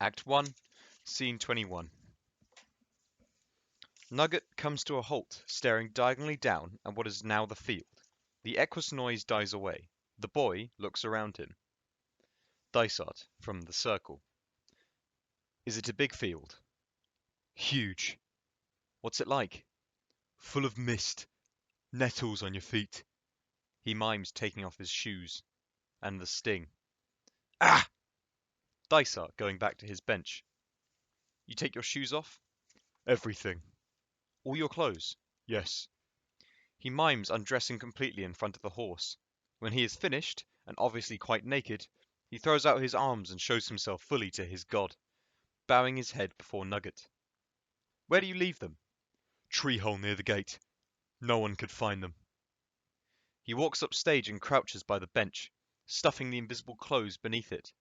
Act 1, Scene 21. Nugget comes to a halt, staring diagonally down at what is now the field. The Eqqus noise dies away. The boy looks around him. Dysart, from the circle. Is it a big field? Huge. What's it like? Full of mist. Nettles on your feet. He mimes taking off his shoes. And the sting. Ah! Dysart going back to his bench. You take your shoes off? Everything. All your clothes? Yes. He mimes undressing completely in front of the horse. When he is finished, and obviously quite naked, he throws out his arms and shows himself fully to his god, bowing his head before Nugget. Where do you leave them? Tree hole near the gate. No one could find them. He walks upstage and crouches by the bench, stuffing the invisible clothes beneath it.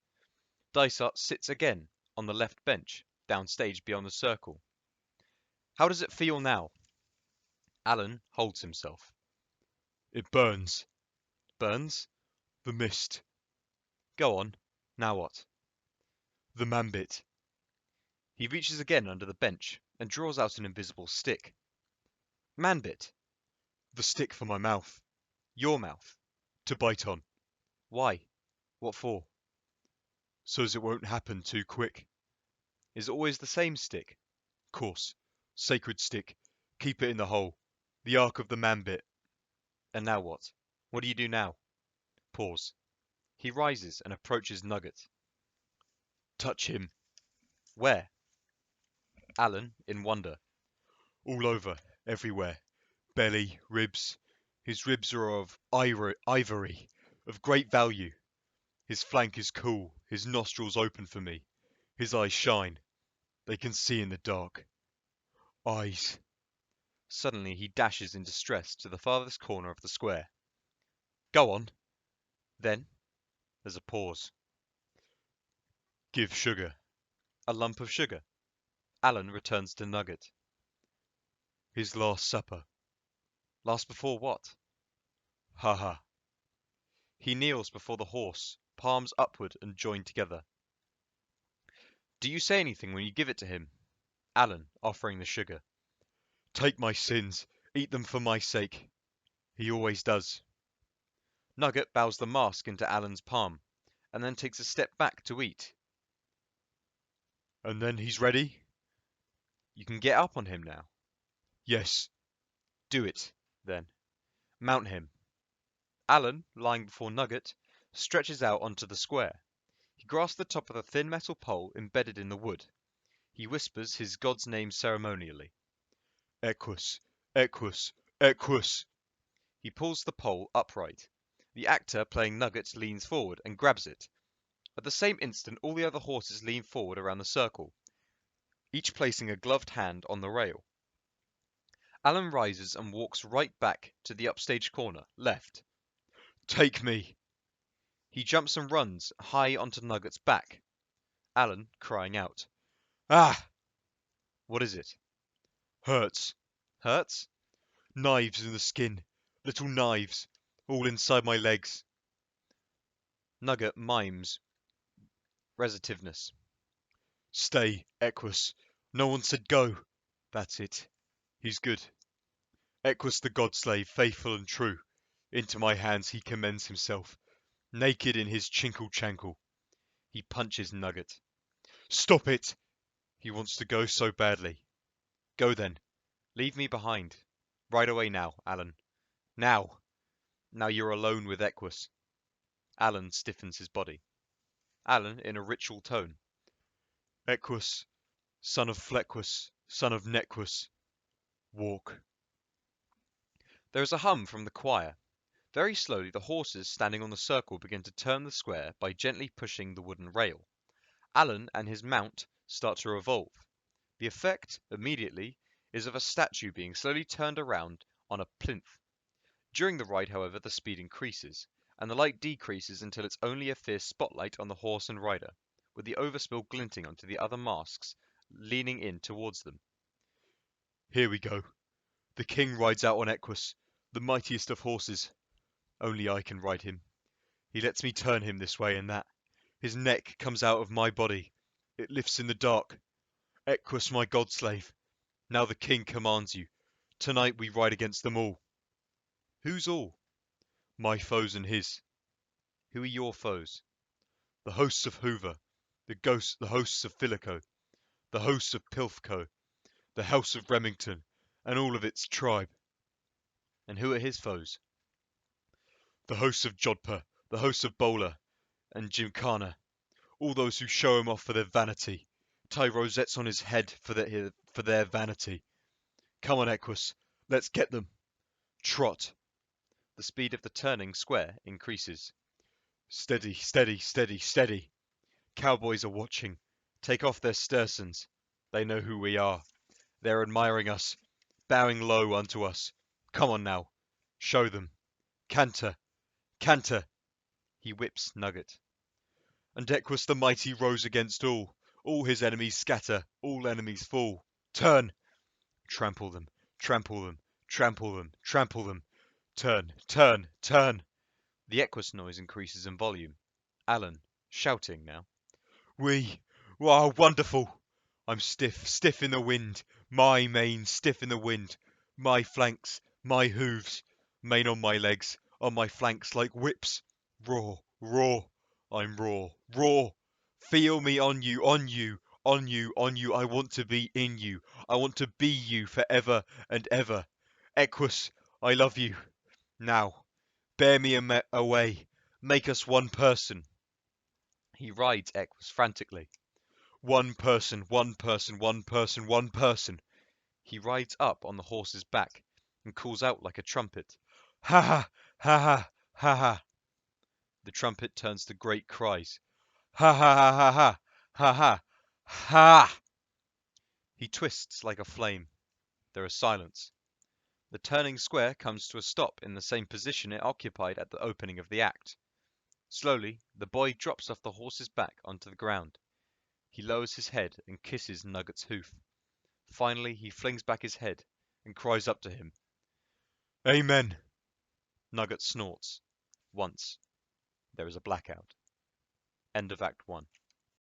Dysart sits again on the left bench, downstage beyond the circle. How does it feel now? Alan holds himself. It burns. Burns? The mist. Go on. Now what? The man-bit. He reaches again under the bench and draws out an invisible stick. Man-bit. The stick for my mouth. Your mouth. To bite on. Why? What for? So's it won't happen too quick. Is it always the same stick? Course. Sacred stick. Keep it in the hole. The ark of the man-bit. And now what? What do you do now? Pause. He rises and approaches Nugget. Touch him. Where? Alan, in wonder. All over. Everywhere. Belly, ribs. His ribs are of ivory, of great value. His flank is cool, his nostrils open for me. His eyes shine. They can see in the dark. Eyes. Suddenly he dashes in distress to the farthest corner of the square. Go on. Then, there's a pause. Give sugar. A lump of sugar. Alan returns to Nugget. His last supper. Last before what? Ha ha. He kneels before the horse, palms upward and joined together. Do you say anything when you give it to him? Alan, offering the sugar. Take my sins. Eat them for my sake. He always does. Nugget bows the mask into Alan's palm, and then takes a step back to eat. And then he's ready? You can get up on him now. Yes. Do it, then. Mount him. Alan, lying before Nugget, stretches out onto the square. He grasps the top of the thin metal pole embedded in the wood. He whispers his god's name ceremonially. Eqqus. Eqqus. Eqqus. He pulls the pole upright. The actor playing Nugget leans forward and grabs it. At the same instant, all the other horses lean forward around the circle, each placing a gloved hand on the rail. Alan rises and walks right back to the upstage corner, left. Take me. He jumps and runs high onto Nugget's back. Alan crying out. Ah! What is it? Hurts. Hurts? Knives in the skin. Little knives. All inside my legs. Nugget mimes resitiveness. Stay, Eqqus. No one said go. That's it. He's good. Eqqus the god-slave, faithful and true. Into my hands he commends himself, naked in his chinkle-chankle. He punches Nugget. Stop it! He wants to go so badly. Go then. Leave me behind. Right away now, Alan. Now! Now you're alone with Eqqus. Alan stiffens his body. Alan, in a ritual tone. Eqqus, son of Flequus, son of Nequus, walk. There is a hum from the choir. Very slowly the horses standing on the circle begin to turn the square by gently pushing the wooden rail. Alan and his mount start to revolve. The effect, immediately, is of a statue being slowly turned around on a plinth. During the ride, however, the speed increases, and the light decreases until it's only a fierce spotlight on the horse and rider, with the overspill glinting onto the other masks, leaning in towards them. Here we go. The king rides out on Eqqus, the mightiest of horses. Only I can ride him. He lets me turn him this way and that. His neck comes out of my body. It lifts in the dark. Eqqus, my god-slave. Now the king commands you. Tonight we ride against them all. Who's all? My foes and his. Who are your foes? The hosts of Hoover. The hosts of Philico. The hosts of Pilfco. The house of Remington. And all of its tribe. And who are his foes? The hosts of Jodhpur. The hosts of Bowler. And Gymkhana. All those who show him off for their vanity. Tie rosettes on his head for their vanity. Come on, Eqqus. Let's get them. Trot. The speed of the turning square increases. Steady, steady, steady, steady. Cowboys are watching. Take off their stersons. They know who we are. They're admiring us, bowing low unto us. Come on now. Show them. Canter. Canter. He whips Nugget. And Eqqus the mighty rose against all. All his enemies scatter. All enemies fall. Turn. Trample them. Trample them. Trample them. Trample them. Turn. Turn. Turn. The Eqqus noise increases in volume. Alan, shouting now. We are wonderful. I'm stiff, stiff in the wind. My mane stiff in the wind. My flanks, my hooves. Mane on my legs, on my flanks like whips. Raw, raw. I'm raw, raw. Feel me on you, on you, on you, on you. I want to be in you. I want to be you forever and ever. Eqqus, I love you. Now, bear me away. Make us one person. He rides Eqqus frantically. One person, one person, one person, one person. He rides up on the horse's back and calls out like a trumpet. Ha ha, ha ha, ha ha. The trumpet turns to great cries. Ha ha ha ha ha, ha ha, ha. He twists like a flame. There is silence. The turning square comes to a stop in the same position it occupied at the opening of the act. Slowly, the boy drops off the horse's back onto the ground. He lowers his head and kisses Nugget's hoof. Finally, he flings back his head and cries up to him. Amen. Nugget snorts. Once. There is a blackout. End of Act 1.